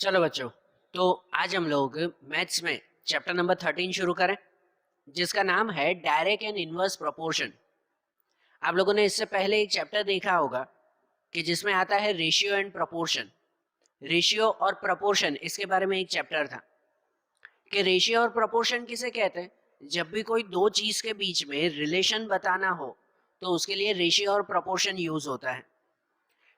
चलो बच्चों, तो आज हम लोग मैथ्स में चैप्टर नंबर 13 शुरू करें, जिसका नाम है डायरेक्ट एंड इनवर्स प्रोपोर्शन। आप लोगों ने इससे पहले एक चैप्टर देखा होगा कि जिसमें आता है रेशियो एंड प्रोपोर्शन। रेशियो और प्रोपोर्शन, इसके बारे में एक चैप्टर था कि रेशियो और प्रोपोर्शन किसे कहते हैं। जब भी कोई दो चीज के बीच में रिलेशन बताना हो तो उसके लिए रेशियो और प्रोपोर्शन यूज होता है।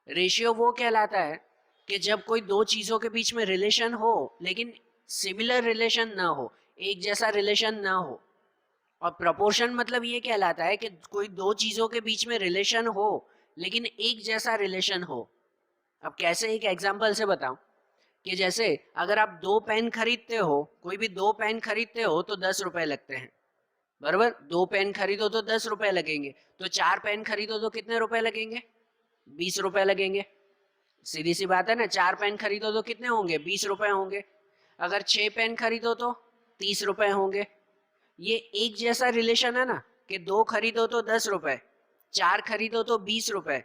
रेशियो वो कहलाता है कि जब कोई दो चीजों के बीच में रिलेशन हो लेकिन सिमिलर रिलेशन ना हो, एक जैसा रिलेशन ना हो। और प्रोपोर्शन मतलब ये कहलाता है कि कोई दो चीजों के बीच में रिलेशन हो लेकिन एक जैसा रिलेशन हो। अब कैसे, एक एग्जांपल से बताऊं कि जैसे अगर आप दो पेन खरीदते हो, कोई भी दो पेन खरीदते हो तो 10 रुपए लगते हैं, बराबर। दो पेन खरीदो तो 10 रुपए लगेंगे, तो चार पेन खरीदो तो कितने रुपए लगेंगे? 20 रुपए लगेंगे। सीधी सी बात है ना, चार पेन खरीदो तो कितने होंगे? 20 रुपए होंगे। अगर 6 पेन खरीदो तो 30 रुपए होंगे। ये एक जैसा रिलेशन है ना, कि दो खरीदो तो 10 रुपए, चार खरीदो तो 20 रुपए,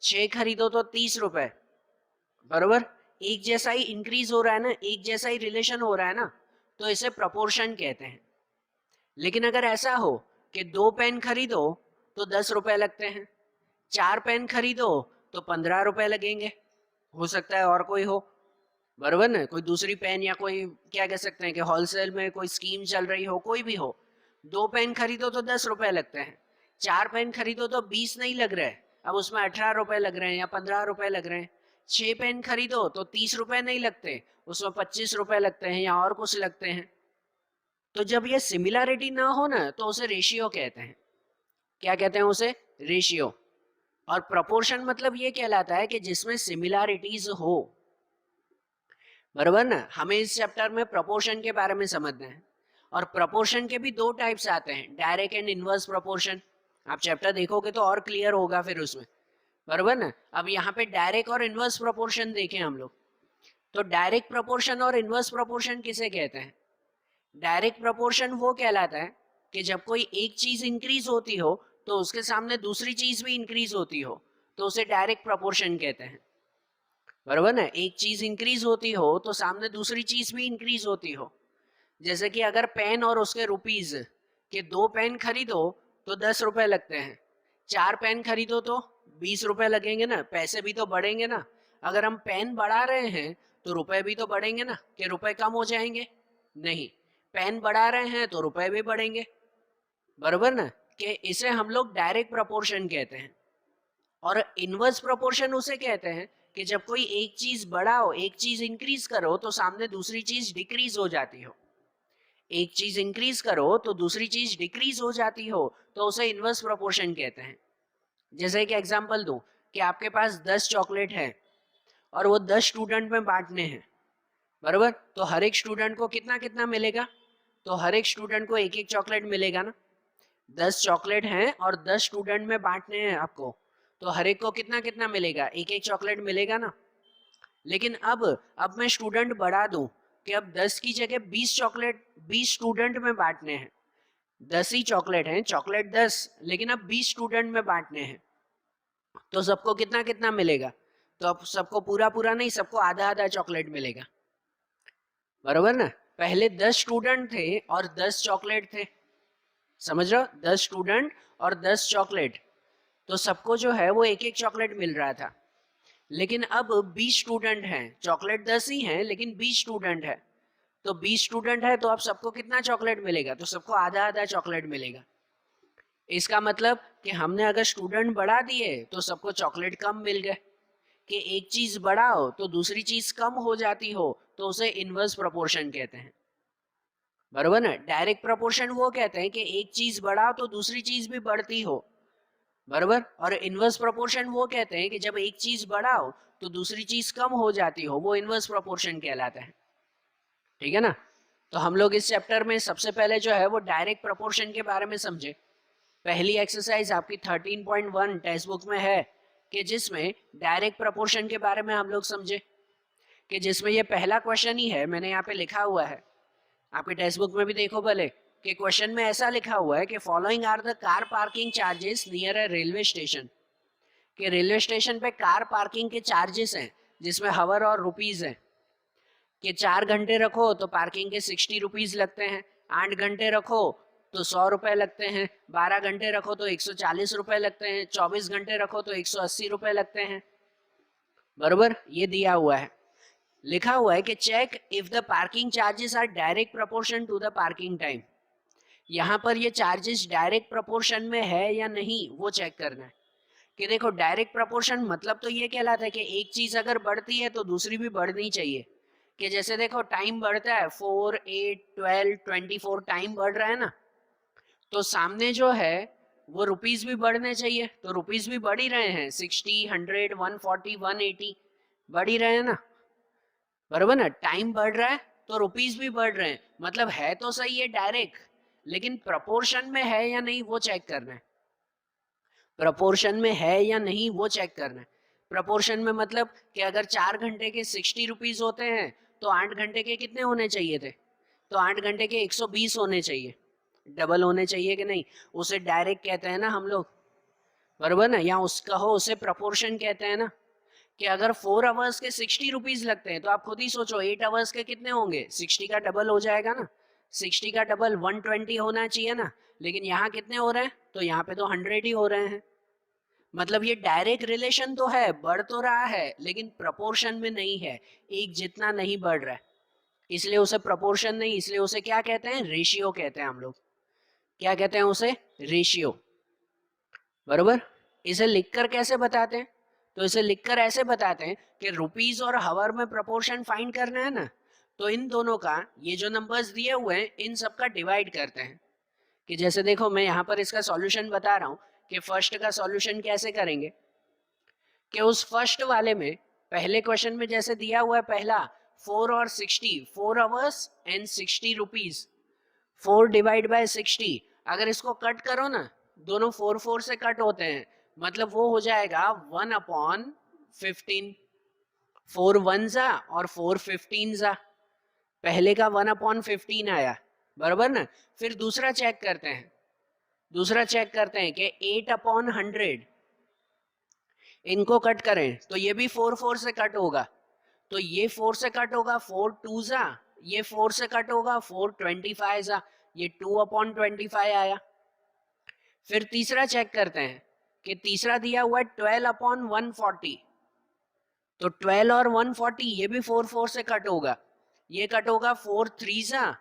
6 खरीदो तो 30 रुपए, बरोबर। एक जैसा ही इंक्रीज हो रहा है ना, एक जैसा ही रिलेशन हो रहा है ना, तो इसे प्रोपोर्शन कहते हैं। लेकिन अगर ऐसा हो कि दो पेन खरीदो तो 10 रुपए लगते हैं, चार पेन खरीदो तो 15 रुपए लगेंगे। हो सकता है और कोई हो, बरोबर ना, कोई दूसरी पेन या कोई, क्या कह सकते हैं कि होलसेल में कोई स्कीम चल रही हो, कोई भी हो। दो पेन खरीदो तो 10 रुपए लगते हैं, चार पेन खरीदो तो 20 नहीं लग रहे, अब उसमें 18 रुपए लग रहे हैं या 15 रुपए लग रहे हैं। 6 पेन खरीदो तो 30 रुपए नहीं लगते, उसमें 25 रुपए लगते हैं या और कुछ लगते हैं। तो जब ये सिमिलैरिटी ना हो ना, तो उसे रेशियो कहते हैं। क्या कहते हैं उसे? रेशियो। और प्रोपोर्शन मतलब ये कहलाता है कि जिसमें सिमिलैरिटीज हो, बराबर ना। हमें इस चैप्टर में प्रोपोर्शन के बारे में समझना है। और प्रोपोर्शन के भी दो टाइप्स आते हैं, डायरेक्ट एंड इनवर्स प्रोपोर्शन। आप चैप्टर देखोगे तो और क्लियर होगा फिर उसमें, बराबर ना। अब यहाँ पे डायरेक्ट और इनवर्स प्रोपोर्शन देखें हम लोग, तो डायरेक्ट प्रोपोर्शन और इनवर्स प्रोपोर्शन किसे कहते हैं? डायरेक्ट प्रोपोर्शन वो कहलाता है कि जब कोई एक चीज इंक्रीज होती हो तो उसके सामने दूसरी चीज भी इंक्रीज होती हो, तो उसे डायरेक्ट प्रोपोर्शन कहते हैं, बराबर ना। एक चीज इंक्रीज होती हो तो सामने दूसरी चीज भी इंक्रीज होती हो। जैसे कि अगर पेन और उसके रुपीज के दो पेन खरीदो तो 10 रुपए लगते हैं, चार पेन खरीदो तो 20 रुपए लगेंगे ना, पैसे भी तो बढ़ेंगे ना। अगर हम पेन बढ़ा रहे हैं तो रुपए भी तो बढ़ेंगे ना, कि रुपए कम हो जाएंगे? नहीं, पेन बढ़ा रहे हैं तो रुपए भी बढ़ेंगे, बराबर ना। कि इसे हम लोग डायरेक्ट प्रोपोर्शन कहते हैं। और इनवर्स प्रोपोर्शन उसे कहते हैं कि जब कोई एक चीज बढ़ाओ, एक चीज इंक्रीज करो तो सामने दूसरी चीज डिक्रीज हो जाती हो। एक चीज इंक्रीज करो तो दूसरी चीज डिक्रीज हो जाती हो, तो उसे इनवर्स प्रोपोर्शन कहते हैं। जैसे एक एग्जांपल दूं कि आपके पास 10 चॉकलेट है और वो 10 स्टूडेंट में बांटने हैं, बराबर। तो हर एक स्टूडेंट को कितना कितना मिलेगा? तो हर एक स्टूडेंट को एक एक चॉकलेट मिलेगा ना। 10 चॉकलेट हैं और 10 स्टूडेंट में बांटने हैं आपको, तो हर एक को कितना कितना मिलेगा? एक एक चॉकलेट मिलेगा ना। लेकिन अब मैं स्टूडेंट बढ़ा दूं कि अब 10 की जगह 20 चॉकलेट 20 स्टूडेंट में बांटने हैं। 10 ही चॉकलेट हैं, चॉकलेट 10, लेकिन अब 20 स्टूडेंट में बांटने हैं, तो सबको कितना कितना मिलेगा? तो अब सबको पूरा पूरा नहीं, सबको आधा आधा चॉकलेट मिलेगा, बरोबर ना। पहले 10 स्टूडेंट थे और 10 चॉकलेट थे, समझ रहे हो? 10 स्टूडेंट और 10 चॉकलेट, तो सबको जो है वो एक एक चॉकलेट मिल रहा था। लेकिन अब 20 स्टूडेंट हैं, चॉकलेट 10 ही हैं लेकिन 20 स्टूडेंट है, तो 20 स्टूडेंट है तो अब सबको कितना चॉकलेट मिलेगा? तो सबको आधा आधा चॉकलेट मिलेगा। इसका मतलब कि हमने अगर स्टूडेंट बढ़ा दिए तो सबको चॉकलेट कम मिल गए। कि एक चीज बढ़ाओ तो दूसरी चीज कम हो जाती हो, तो उसे इनवर्स प्रोपोर्शन कहते हैं, बरोबर ना। डायरेक्ट प्रोपोर्शन वो कहते हैं कि एक चीज बढ़ाओ तो दूसरी चीज भी बढ़ती हो, बरोबर। और इनवर्स प्रोपोर्शन वो कहते हैं कि जब एक चीज बढ़ाओ तो दूसरी चीज कम हो जाती हो, वो इनवर्स प्रोपोर्शन कहलाता है। ठीक है ना। तो हम लोग इस चैप्टर में सबसे पहले जो है वो डायरेक्ट प्रोपोर्शन के बारे में समझे। पहली एक्सरसाइज आपकी 13.1 टेक्स्ट बुक में है कि जिसमें डायरेक्ट प्रोपोर्शन के बारे में हम लोग समझे, कि जिसमें ये पहला क्वेश्चन ही है, मैंने यहाँ पे लिखा हुआ है, आपके टेक्स्ट बुक में भी देखो भले, कि क्वेश्चन में ऐसा लिखा हुआ है कि following are the car parking charges near a railway station. कि रेलवे स्टेशन पे कार पार्किंग के चार्जेस हैं जिसमें हवर और रुपीज हैं। कि 4 घंटे रखो तो पार्किंग के 60 रुपीज लगते हैं, 8 घंटे रखो तो 100 रुपए लगते हैं, 12 घंटे रखो तो 140 रुपए लगते हैं, 24 घंटे रखो तो 180 रुपए लगते हैं। बरोबर, ये दिया हुआ है, लिखा हुआ है कि check if the parking charges are direct proportion to the parking time. यहाँ पर ये चार्जेस डायरेक्ट प्रोपोर्शन में है या नहीं वो चेक करना है। कि देखो डायरेक्ट प्रोपोर्शन मतलब तो ये कहलाता है कि एक चीज अगर बढ़ती है तो दूसरी भी बढ़नी चाहिए। कि जैसे देखो टाइम बढ़ता है 4, 8, 12, 24 टाइम बढ़ रहा है ना, तो सामने जो है वो रुपीस भी बढ़ने चाहिए, तो रुपीस भी बढ़ ही रहे हैं, 60, 100, 140, 180 बढ़ ही रहे हैं ना। बराबर ना, टाइम बढ़ रहा है तो रुपीस भी बढ़ रहे हैं, मतलब है तो सही है डायरेक्ट, लेकिन प्रपोर्शन में है या नहीं वो चेक करना है। प्रपोर्शन में है या नहीं वो चेक करना है। प्रपोर्शन में मतलब कि अगर 4 घंटे के 60 रुपीज होते हैं तो 8 घंटे के कितने होने चाहिए थे, तो 8 घंटे के 120 होने चाहिए, डबल होने चाहिए कि नहीं। उसे डायरेक्ट कहते हैं ना हम लोग, बराबर ना, या उसका हो उसे प्रपोर्शन कहते हैं ना। कि अगर 4 आवर्स के 60 रुपीज लगते हैं तो आप खुद ही सोचो 8 आवर्स के कितने होंगे, 60 का डबल हो जाएगा ना, 60 का डबल 120 होना चाहिए ना, लेकिन यहाँ कितने हो रहे हैं, तो यहाँ पे तो 100 ही हो रहे हैं। मतलब ये डायरेक्ट रिलेशन तो है, बढ़ तो रहा है लेकिन प्रपोर्शन में नहीं है, एक जितना नहीं बढ़ रहा है, इसलिए उसे प्रपोर्शन नहीं, इसलिए उसे क्या कहते हैं, रेशियो कहते हैं हम लोग। क्या कहते हैं उसे, रेशियो। बरोबर, इसे लिखकर कैसे बताते हैं, तो इसे लिखकर ऐसे बताते हैं कि रुपीस और हावर में प्रपोर्शन फाइंड करना है ना, तो इन दोनों का ये जो नंबर्स दिए हुए हैं इन सब का डिवाइड करते हैं। कि जैसे देखो मैं यहाँ पर इसका सॉल्यूशन बता रहा हूँ कि फर्स्ट का सॉल्यूशन कैसे करेंगे। कि उस फर्स्ट वाले में पहले क्वेश्चन में जैसे दिया हुआ है पहला 4 और 60, 4 hours and 60 rupees, 4 divide by 60, अगर इसको कट करो ना, दोनों 4 4 से कट होते हैं, मतलब वो हो जाएगा 1/15, 4 1 जा और 4 15 जा, पहले का 1/15 आया, बराबर ना। फिर दूसरा चेक करते हैं, दूसरा चेक करते हैं कि 8/100, इनको कट करें तो ये भी 4 4 से कट होगा, तो ये 4 से कट होगा, 4 2 जा, ये 4 से कट होगा, 4 25 जा, ये 2/25 आया। फिर तीसरा चेक करते हैं कि तीसरा दिया हुआ है 12/140, तो 12 और 140 ये भी 4 4 से कट होगा, ये कट होगा 4 3 जा,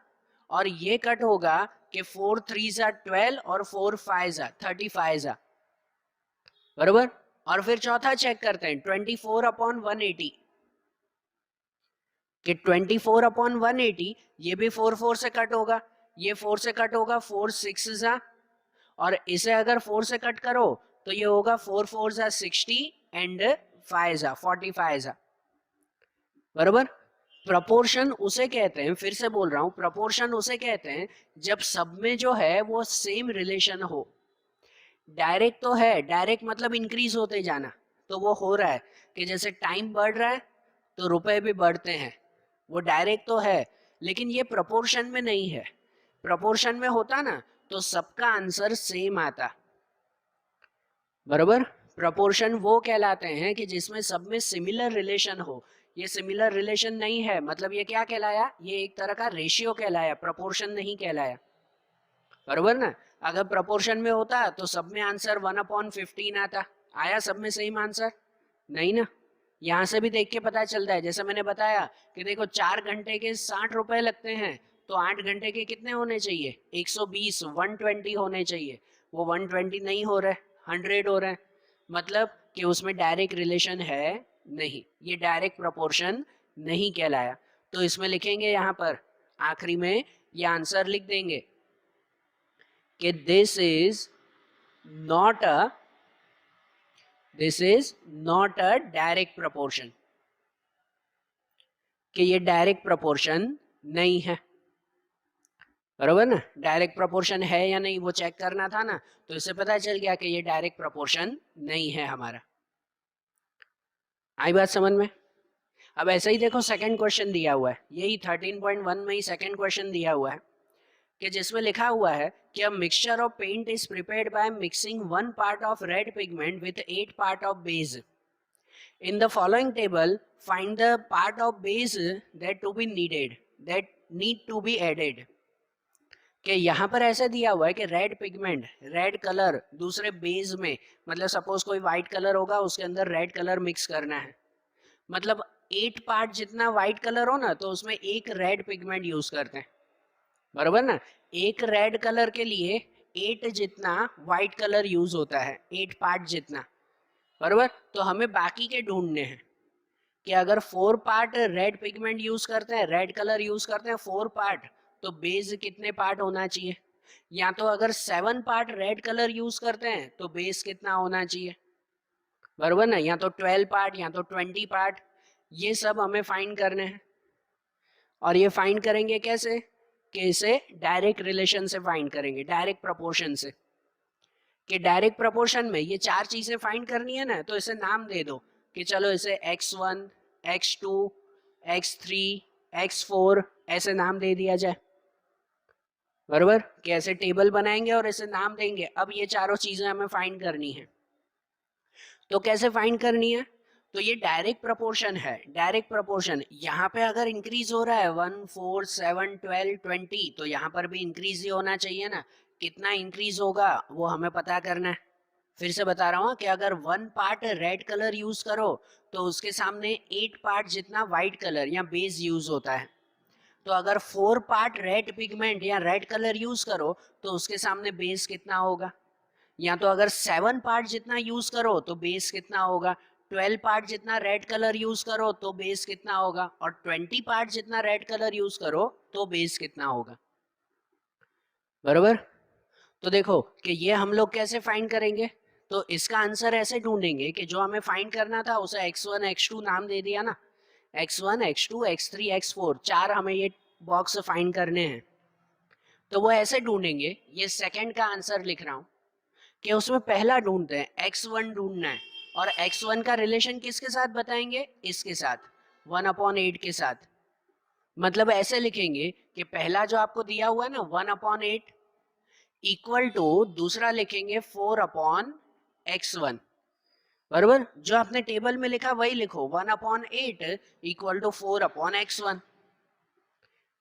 और ये कट होगा कि 4 3 जा 12 और 4 5 जा 35 जा, बरोबर। और फिर चौथा चेक करते हैं 24/180, कि 24/180 ये भी 4 4 से कट होगा, ये 4 से कट होगा, 4 6 जा, और इसे अगर 4 से कट करो तो ये होगा 4 4 जा 60 एंड 5 जा 45 जा, बरोबर। प्रपोर्शन उसे कहते हैं, फिर से बोल रहा हूं, प्रपोर्शन उसे कहते हैं जब सब में जो है वो सेम रिलेशन हो। डायरेक्ट तो है, डायरेक्ट मतलब इंक्रीज होते जाना, तो वो हो रहा है कि जैसे टाइम बढ़ रहा है तो रुपए भी बढ़ते हैं, वो डायरेक्ट तो है, लेकिन ये प्रपोर्शन में नहीं है। प्रपोर्शन में होता ना तो सबका आंसर सेम आता, बरोबर। प्रपोर्शन वो कहलाते हैं कि जिसमें सब में सिमिलर रिलेशन हो, ये सिमिलर रिलेशन नहीं है, मतलब ये क्या कहलाया, ये एक तरह का रेशियो कहलाया, प्रपोर्शन नहीं कहलाया, बरोबर ना। अगर प्रपोर्शन में होता तो सब में आंसर 1/15 आता, आया सब में सेम आंसर, नहीं ना। यहाँ से भी देख के पता चलता है, जैसे मैंने बताया कि देखो 4 घंटे के 60 रुपए लगते हैं, तो 8 घंटे के कितने होने चाहिए, 120, 120 होने चाहिए, वो 120 नहीं हो रहे, 100 हो रहे हैं, मतलब कि उसमें डायरेक्ट रिलेशन है नहीं, ये डायरेक्ट प्रपोर्शन नहीं कहलाया। तो इसमें लिखेंगे यहाँ पर आखिरी में ये आंसर लिख देंगे कि this is not a direct proportion, कि ये डायरेक्ट प्रपोर्शन नहीं है, बरोबर ना। डायरेक्ट प्रपोर्शन है या नहीं वो चेक करना था ना, तो इससे पता चल गया कि ये डायरेक्ट प्रपोर्शन नहीं है हमारा। आई बात समझ में। अब ऐसे ही देखो सेकंड क्वेश्चन दिया हुआ है, यही 13.1 में ही सेकंड क्वेश्चन दिया हुआ है कि जिसमें लिखा हुआ है कि a mixture of paint is prepared by mixing 1 part of red pigment with 8 part of base In the following table, find the part of base that need to be added. कि यहाँ पर ऐसे दिया हुआ है कि रेड पिगमेंट, रेड कलर दूसरे base में, मतलब सपोज कोई व्हाइट कलर होगा, उसके अंदर रेड कलर मिक्स करना है, मतलब 8 पार्ट जितना व्हाइट कलर हो ना, तो उसमें एक रेड पिगमेंट यूज करते हैं, बराबर ना। एक रेड कलर के लिए 8 जितना व्हाइट कलर यूज होता है, 8 पार्ट जितना, बराबर। तो हमें बाकी के ढूंढने हैं कि अगर 4 पार्ट रेड पिगमेंट यूज करते हैं, रेड कलर यूज करते हैं 4 पार्ट, तो बेस कितने पार्ट होना चाहिए। या तो अगर 7 पार्ट रेड कलर यूज करते हैं तो बेस कितना होना चाहिए, बराबर ना। या तो 12 पार्ट या तो 20 पार्ट, ये सब हमें फाइंड करने हैं। और ये फाइंड करेंगे कैसे, कि इसे डायरेक्ट रिलेशन से फाइंड करेंगे, डायरेक्ट प्रपोर्शन से। कि डायरेक्ट प्रपोर्शन में ये 4 चीजें फाइंड करनी है ना, तो इसे नाम दे दो कि चलो इसे x1, x2, x3, x4 ऐसे नाम दे दिया जाए, बराबर। कि ऐसे टेबल बनाएंगे और इसे नाम देंगे। अब ये चारों चीजें हमें फाइंड करनी है, तो कैसे फाइंड करनी है, तो ये डायरेक्ट प्रपोर्शन है। डायरेक्ट प्रपोर्शन यहाँ पे अगर इंक्रीज हो रहा है 1, 4, 7, 12, 20, तो यहाँ पर भी इंक्रीज ही होना चाहिए ना। कितना इंक्रीज होगा वो हमें पता करना है। फिर से बता रहा हूँ कि अगर 1 पार्ट रेड कलर यूज करो तो उसके सामने 8 पार्ट जितना व्हाइट कलर या बेस यूज होता है। तो अगर 4 पार्ट रेड पिगमेंट या रेड कलर यूज करो तो उसके सामने बेस कितना होगा। या तो अगर 7 पार्ट जितना यूज करो तो बेस कितना होगा, 12 पार्ट जितना रेड कलर यूज करो तो बेस कितना होगा, और 20 पार्ट जितना रेड कलर यूज करो तो बेस कितना होगा, बराबर। तो देखो कि ये हम लोग कैसे फाइंड करेंगे, तो इसका आंसर ऐसे ढूंढेंगे कि जो हमें फाइंड करना था उसे x1 x2 नाम दे दिया ना, x1 x2 x3 x4, 4 हमें ये बॉक्स फाइंड करने हैं। तो वो ऐसे ढूंढेंगे, ये सेकंड का आंसर लिख रहा हूं, कि उसमें पहला ढूंढते हैं x1 ढूंढना है, और x1 का रिलेशन किसके साथ बताएंगे, इसके साथ 1/8 के साथ। मतलब ऐसे लिखेंगे कि पहला जो आपको दिया हुआ है ना 1/8 इक्वल टू दूसरा लिखेंगे 4/x1, बराबर। जो आपने टेबल में लिखा वही लिखो, 1/8 इक्वल टू 4/x1,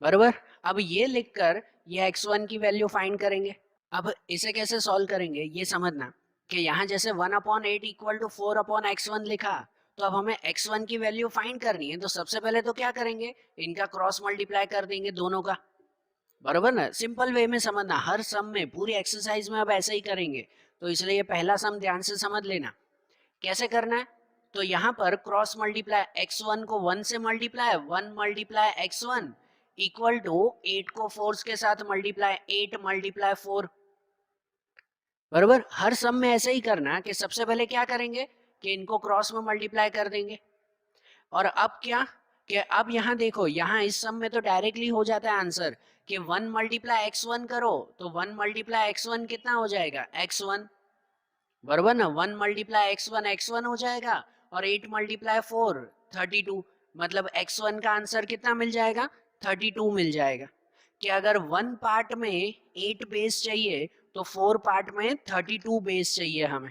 बराबर। अब ये लिखकर ये x1 की वैल्यू फाइंड करेंगे। अब इसे कैसे सॉल्व करेंगे ये समझना, कि यहाँ जैसे 1/8 इक्वल टू 4/x1 लिखा, तो अब हमें x1 की वैल्यू फाइंड करनी है। तो सबसे पहले तो क्या करेंगे, इनका क्रॉस मल्टीप्लाई कर देंगे दोनों का, बराबर ना। सिंपल वे में समझना, हर सम में पूरी एक्सरसाइज में अब ऐसे ही करेंगे, तो इसलिए ये पहला सम ध्यान से समझ लेना कैसे करना है। तो यहाँ पर क्रॉस मल्टीप्लाई, x1 को 1 से multiply, 1 multiply x1 equal to 8 को 4 के साथ मल्टीप्लाई, 8 मल्टीप्लाई 4, बराबर। हर सम में ऐसे ही करना कि सबसे पहले क्या करेंगे कि इनको क्रॉस में मल्टीप्लाई कर देंगे। और अब क्या, कि अब यहाँ देखो, यहाँ इस सम में तो डायरेक्टली हो जाता है आंसर कि 1 मल्टीप्लाई x1 करो तो 1 मल्टीप्लाई x1 कितना हो जाएगा, x1, बराबर ना। 1 मल्टीप्लाई x1 हो जाएगा, और 8 मल्टीप्लाई 4 32, मतलब x1 का आंसर कितना मिल जाएगा, 32 मिल जाएगा। कि अगर 1 पार्ट में 8 बेस चाहिए तो 4 पार्ट में 32 बेस चाहिए हमें,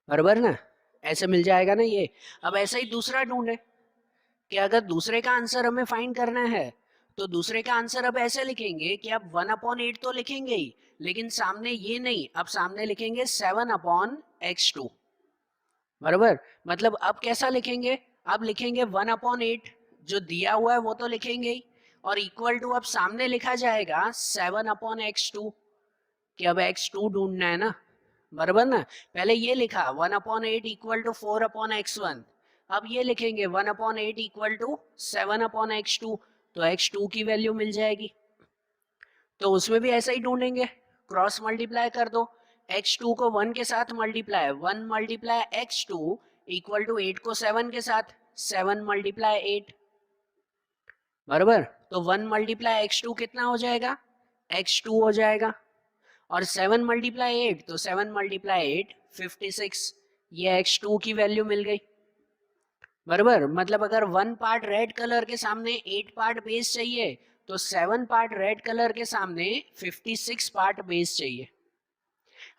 बराबर ना। ऐसे मिल जाएगा ना ये। अब ऐसा ही दूसरा ढूंढे, कि अगर दूसरे का आंसर हमें फाइंड करना है तो दूसरे का आंसर अब ऐसे लिखेंगे कि अब 1/8 तो लिखेंगे ही, लेकिन सामने ये नहीं, अब सामने लिखेंगे 7/x2, बराबर। मतलब अब कैसा लिखेंगे, अब लिखेंगे 1/8, जो दिया हुआ है वो तो लिखेंगे ही, और इक्वल टू अब सामने लिखा जाएगा 7/x2, कि अब x2 ढूंढना है ना, बराबर ना। पहले ये लिखा 1/8 इक्वल टू 4/x1, अब ये लिखेंगे 1/8 इक्वल टू 7/x2, तो x2 की वैल्यू मिल जाएगी। तो उसमें भी ऐसा ही ढूंढेंगे, क्रॉस मल्टीप्लाई कर दो, x2 को 1 के साथ multiply, 1 multiply x2 equal to 8 को 7 के साथ, 7 मल्टीप्लाई 8, बराबर। तो 1 मल्टीप्लाई x2 कितना हो जाएगा, x2 हो जाएगा, और 7 मल्टीप्लाई 8 तो 7 मल्टीप्लाई 8 56, ये x2 की वैल्यू मिल गई, बराबर। मतलब अगर 1 पार्ट रेड कलर के सामने 8 पार्ट बेस चाहिए तो 7 पार्ट रेड कलर के सामने 56 पार्ट बेस चाहिए।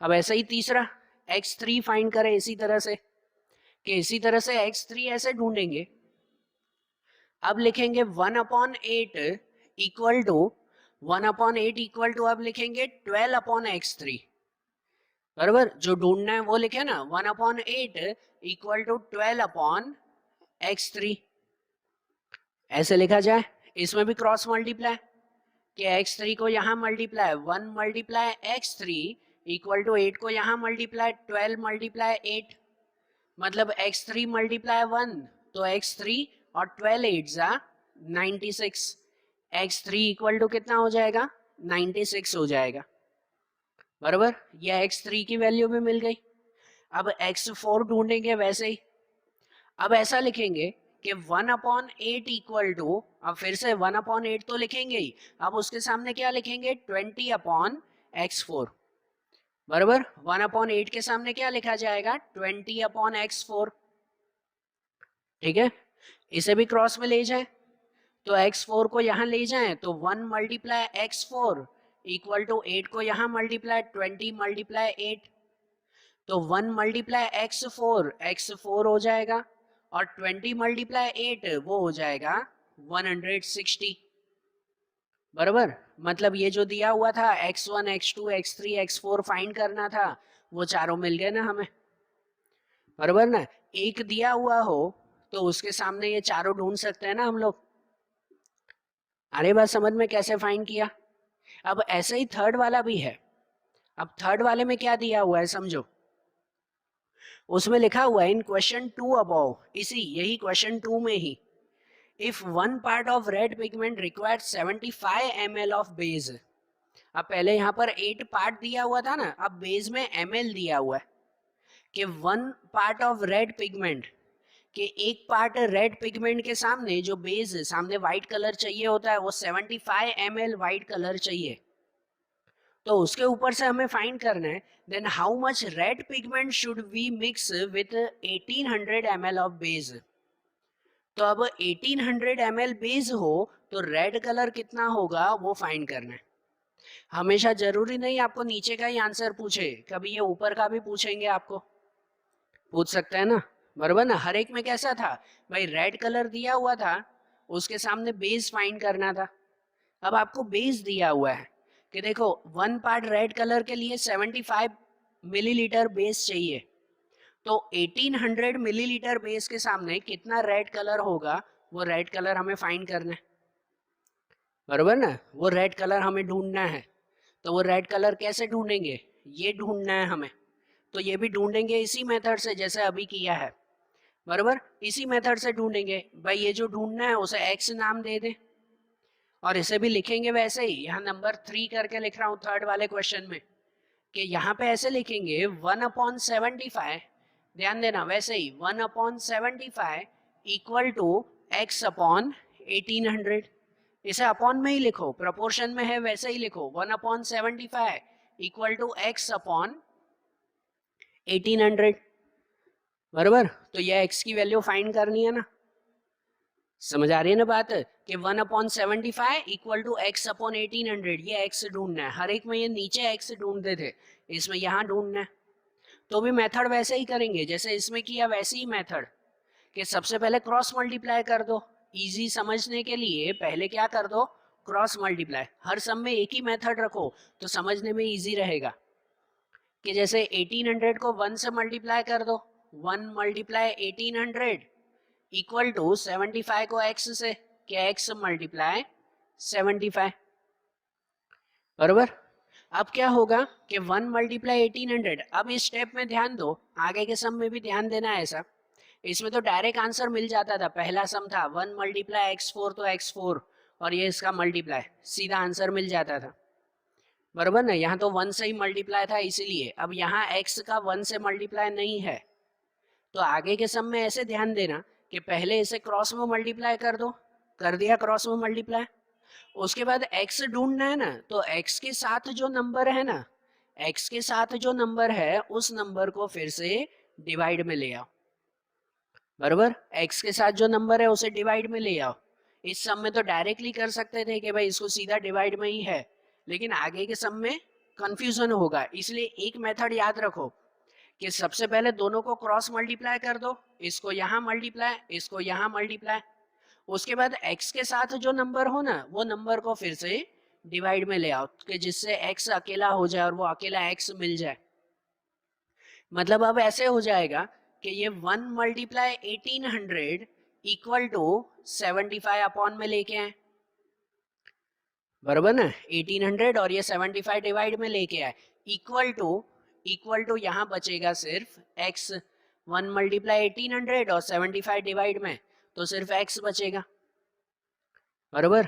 अब ऐसा ही तीसरा x3 फाइंड करें इसी तरह से, कि इसी तरह से x3 ऐसे ढूंढेंगे। अब लिखेंगे 1/8 इक्वल टू 1/8 इक्वल टू अब लिखेंगे 12/x3। बराबर, जो ढूंढना है वो लिखे ना, 1/8 इक्वल टू 12/x3 ऐसे लिखा जाए। इसमें भी क्रॉस मल्टीप्लाई कि x3 को यहाँ multiply 1 multiply x3 equal to 8 को यहाँ मल्टीप्लाई 12 मल्टीप्लाई 8, मतलब x3 मल्टीप्लाई 1 तो x3 और 12 8 जा 96, x3 इक्वल टू कितना हो जाएगा 96 हो जाएगा। बराबर, यह x3 की वैल्यू भी मिल गई। अब x4 ढूंढेंगे वैसे ही। अब ऐसा लिखेंगे कि 1/8 इक्वल टू, अब फिर से 1/8 तो लिखेंगे ही, अब उसके सामने क्या लिखेंगे 20/x4। बराबर, 1/8 के सामने क्या लिखा जाएगा 20/x4। ठीक है, इसे भी क्रॉस में ले जाए तो x4 को यहाँ ले जाएं तो 1 मल्टीप्लाई x4 इक्वल टू 8 को यहाँ मल्टीप्लाई 20 मल्टीप्लाई 8, तो 1 मल्टीप्लाई x4 हो जाएगा और 20 मल्टीप्लाई 8 वो हो जाएगा 160। बराबर, मतलब ये जो दिया हुआ था x1 x2 x3 x4 find करना था वो चारों मिल गए ना हमें। बराबर ना, एक दिया हुआ हो तो उसके सामने ये चारों ढूंढ सकते हैं ना हम लोग। अरे बात समझ में कैसे फाइंड किया। अब ऐसे ही थर्ड वाला भी है। अब थर्ड वाले में क्या दिया हुआ है समझो, उसमें लिखा हुआ है इन क्वेश्चन 2 अबव, यही क्वेश्चन 2 में ही, if one part of red pigment required 75 ml of base. अब पहले यहाँ पर 8 पार्ट दिया हुआ था ना, अब बेस में ml दिया हुआ है कि one part of red pigment, कि एक पार्ट रेड पिगमेंट के सामने जो बेस सामने व्हाइट कलर चाहिए होता है वो 75 ml व्हाइट कलर चाहिए, तो उसके ऊपर से हमें फाइंड करना है then how much red pigment should we mix with 1800 ml of base. तो अब 1800 ml बेस हो तो रेड कलर कितना होगा वो फाइंड करना है। हमेशा जरूरी नहीं आपको नीचे का ही आंसर पूछे, कभी ये ऊपर का भी पूछेंगे, आपको पूछ सकते हैं ना। बराबर ना, हर एक में कैसा था भाई, रेड कलर दिया हुआ था उसके सामने बेस फाइंड करना था। अब आपको बेस दिया हुआ है कि देखो 1 पार्ट रेड कलर के लिए 75 मिलीलीटर बेस चाहिए, तो 1800 मिलीलीटर बेस के सामने कितना रेड कलर होगा वो रेड कलर हमें फाइंड करना है। बराबर ना, वो रेड कलर हमें ढूंढना है। तो वो रेड कलर कैसे ढूंढेंगे, ये ढूंढना है हमें, तो ये भी ढूंढेंगे इसी मेथड से जैसे अभी किया है। बराबर, इसी मेथड से ढूंढेंगे भाई, ये जो ढूंढना है उसे x नाम दे दे और इसे भी लिखेंगे वैसे ही, यहाँ नंबर 3 करके लिख रहा हूँ थर्ड वाले क्वेश्चन में, कि यहाँ पे ऐसे लिखेंगे 1/75, ध्यान देना वैसे ही 1/75 इक्वल टू x/1800, इसे अपॉन में ही लिखो, प्रोपोर्शन में है वैसे ही लिखो, 1/75 इक्वल टू x/1800। बराबर, तो ये x की वैल्यू फाइंड करनी है ना, समझ आ रही है ना बात, कि 1/75 इक्वल टू x/1800, ये x ढूंढना है। हर एक में ये नीचे x ढूंढते थे, इसमें यहाँ ढूंढना है। तो भी मेथड वैसे ही करेंगे जैसे इसमें किया, वैसे ही मेथड कि सबसे पहले क्रॉस मल्टीप्लाई कर दो, इजी समझने के लिए पहले क्या कर दो क्रॉस मल्टीप्लाई, हर सम में एक ही मेथड रखो तो समझने में इजी रहेगा। कि जैसे 1800 को 1 से मल्टीप्लाई कर दो, 1 मल्टीप्लाई 1800 इक्वल टू 75 को x से, क्या x मल्टीप्लाई 75। बराबर, अब क्या होगा कि 1 मल्टीप्लाई 1800। अब इस स्टेप में ध्यान दो, आगे के सम में भी ध्यान देना है ऐसा, इसमें तो डायरेक्ट आंसर मिल जाता था, पहला सम था 1 मल्टीप्लाई x4 तो x4 और ये इसका मल्टीप्लाई, सीधा आंसर मिल जाता था। बराबर ना, यहाँ तो 1 से ही मल्टीप्लाई था इसीलिए, अब यहाँ x का 1 से मल्टीप्लाई नहीं है, तो आगे के सम में ऐसे ध्यान देना कि पहले इसे क्रॉस में मल्टीप्लाई कर दो, कर दिया क्रॉस में मल्टीप्लाई, उसके बाद x ढूंढना है ना, तो x के साथ जो नंबर है ना, x के साथ जो नंबर है उस नंबर को फिर से डिवाइड में ले आओ। बराबर, x के साथ जो नंबर है उसे डिवाइड में ले आओ। इस सम में तो डायरेक्टली कर सकते थे कि भाई इसको सीधा डिवाइड में ही है, लेकिन आगे के सम में कंफ्यूजन होगा, इसलिए एक मेथड याद रखो कि सबसे पहले दोनों को क्रॉस मल्टीप्लाई कर दो, इसको यहाँ मल्टीप्लाई, इसको यहाँ मल्टीप्लाई, उसके बाद x के साथ जो नंबर हो ना वो नंबर को फिर से डिवाइड में ले आओ कि जिससे x अकेला हो जाए और वो अकेला x मिल जाए। मतलब अब ऐसे हो जाएगा कि ये 1 मल्टीप्लाई 1800 इक्वल टू 75 अपॉन में लेके आए, बराबर ना, 1800 और ये 75 डिवाइड में लेके आए, इक्वल टू यहाँ बचेगा सिर्फ x। 1 मल्टीप्लाई 1800 और 75 डिवाइड में तो सिर्फ x बचेगा, बराबर,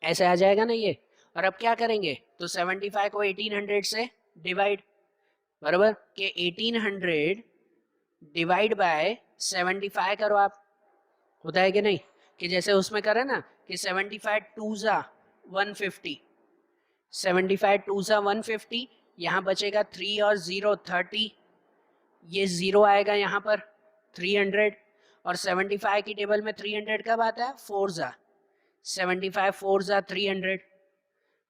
ऐसे आ जाएगा ना ये। और अब क्या करेंगे, तो 75 को 1800 से डिवाइड, बराबर, कि 1800 डिवाइड बाय 75 करो आप, होता है कि नहीं, कि जैसे उसमें करें ना कि 75 टू ज़ा 150, 75 टू ज़ा 150, यहाँ बचेगा 3 और 0 30, ये 0 आएगा यहाँ पर 300, और 75 की टेबल में 300 कब आता है, 4 ज़ा 75, 4 ज़ा 300,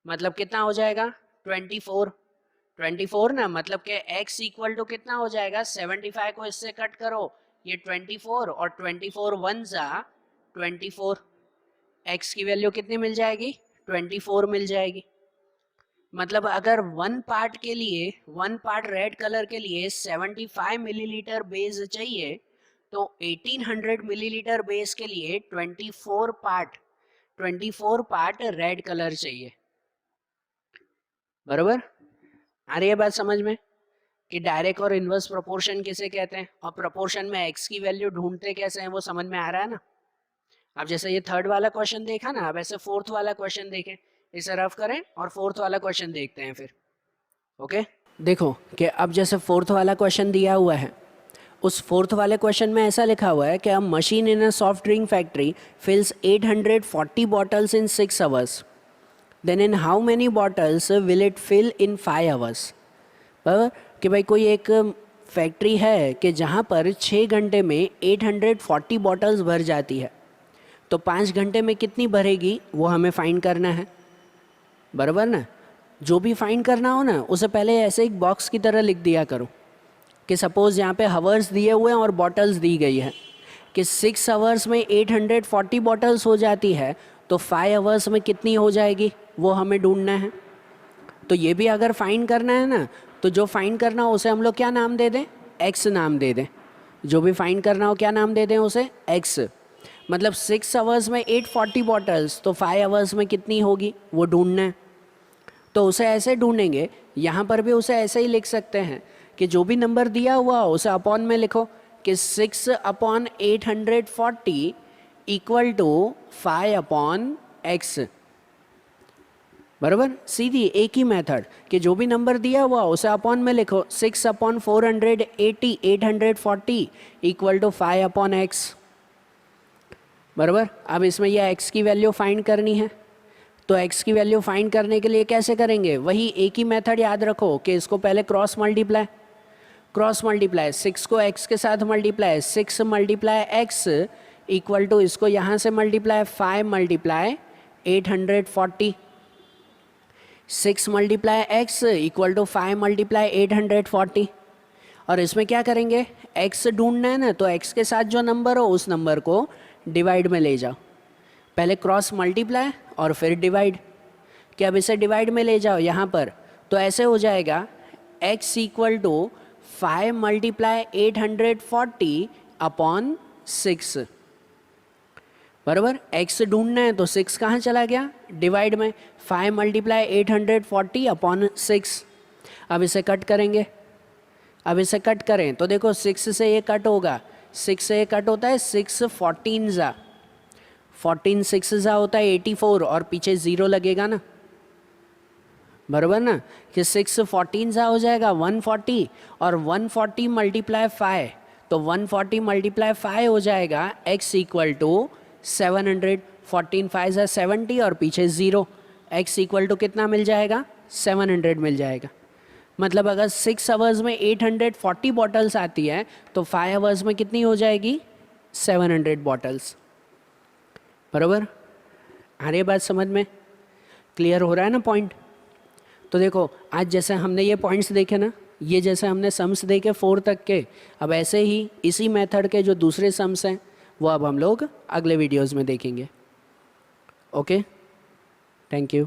मतलब कितना हो जाएगा 24 ना, मतलब कि x इक्वल टू कितना हो जाएगा, 75 को इससे कट करो, ये 24 और 24 1 ज़ा 24, x की वैल्यू कितनी मिल जाएगी, 24 मिल जाएगी। मतलब अगर वन पार्ट रेड कलर के लिए 75 मिलीलीटर बेस चाहिए तो 1800 मिलीलीटर बेस के लिए 24 पार्ट रेड कलर चाहिए, बराबर। आ रही है बात समझ में कि डायरेक्ट और इनवर्स प्रोपोर्शन किसे कहते हैं और प्रोपोर्शन में x की वैल्यू ढूंढते कैसे हैं वो समझ में आ रहा है ना। अब जैसे ये थर्ड वाला क्वेश्चन देखा ना, अब ऐसे फोर्थ वाला क्वेश्चन देखें, इसे रफ करें और फोर्थ वाला क्वेश्चन देखते हैं फिर। ओके, देखो कि अब जैसे फोर्थ वाला क्वेश्चन दिया हुआ है, उस फोर्थ वाले क्वेश्चन में ऐसा लिखा हुआ है कि a machine in a soft drink factory fills 840 bottles in 6 hours, then in how many bottles will it fill in 5 hours. बराबर, कि भाई कोई एक फैक्ट्री है कि जहाँ पर 6 घंटे में 840 बॉटल्स भर जाती है, तो 5 घंटे में कितनी भरेगी वो हमें फाइंड करना है, बराबर ना। जो भी फाइंड करना हो ना उसे पहले ऐसे एक बॉक्स की तरह लिख दिया करो कि सपोज़ यहाँ पे हावर्स दिए हुए हैं और बॉटल्स दी गई है कि 6 आवर्स में 840 बॉटल्स हो जाती है, तो 5 आवर्स में कितनी हो जाएगी वो हमें ढूंढना है। तो ये भी अगर फाइंड करना है ना, तो जो फाइंड करना हो उसे हम लोग क्या नाम दे दें, x नाम दे दें। जो भी फाइंड करना हो क्या नाम दे दें उसे, x। मतलब 6 आवर्स में 840 बॉटल्स, तो 5 आवर्स में कितनी होगी वो ढूंढना है। तो उसे ऐसे ढूंढेंगे, यहाँ पर भी उसे ऐसे ही लिख सकते हैं कि जो भी नंबर दिया हुआ हो उसे अपॉन में लिखो कि 6 upon 840 equal to 5 upon x, बराबर। सीधी एक ही मेथड कि जो भी नंबर दिया हुआ उसे अपॉन में लिखो, 6 upon 480 840 equal to 5 upon x, बराबर। अब इसमें यह x की वैल्यू फाइंड करनी है, तो x की वैल्यू फाइंड करने के लिए कैसे करेंगे, वही एक ही मेथड याद रखो कि इसको पहले क्रॉस मल्टीप्लाई 6 को x के साथ multiply, 6 multiply x equal to इसको यहाँ से multiply 5 multiply 840, 6 multiply x equal to 5 multiply 840। और इसमें क्या करेंगे, x ढूंढना है ना, तो x के साथ जो नंबर हो उस नंबर को डिवाइड में ले जाओ, पहले क्रॉस मल्टीप्लाई और फिर डिवाइड, कि अब इसे डिवाइड में ले जाओ यहाँ पर, तो ऐसे हो जाएगा x equal to 5 multiply 840 upon 6, बराबर। x ढूंढना है तो 6 कहाँ चला गया, डिवाइड में, 5 मल्टीप्लाई 840 अपॉन 6। अब इसे कट करेंगे, अब इसे कट करें तो देखो 6 से ये कट होगा, 6 से ये कट होता है 6 14 ज़ा 14 6 ज़ा होता है 84 और पीछे 0 लगेगा ना, बराबर ना, कि 6 14 ज़ा हो जाएगा 140 और 140 मल्टीप्लाई 5, तो 140 मल्टीप्लाई 5 हो जाएगा x इक्वल टू 700, 14 5 ज़ा 70 और पीछे 0, x इक्वल टू कितना मिल जाएगा, 700 मिल जाएगा। मतलब अगर 6 आवर्स में 840 बॉटल्स आती है तो 5 आवर्स में कितनी हो जाएगी, 700 बॉटल्स, बराबर। आ रही बात समझ में, क्लियर हो रहा है ना पॉइंट। तो देखो आज जैसे हमने ये पॉइंट्स देखे ना, ये जैसे हमने सम्स देखे 4 तक के, अब ऐसे ही इसी मेथड के जो दूसरे सम्स हैं वो अब हम लोग अगले वीडियोज़ में देखेंगे। Okay, thank you.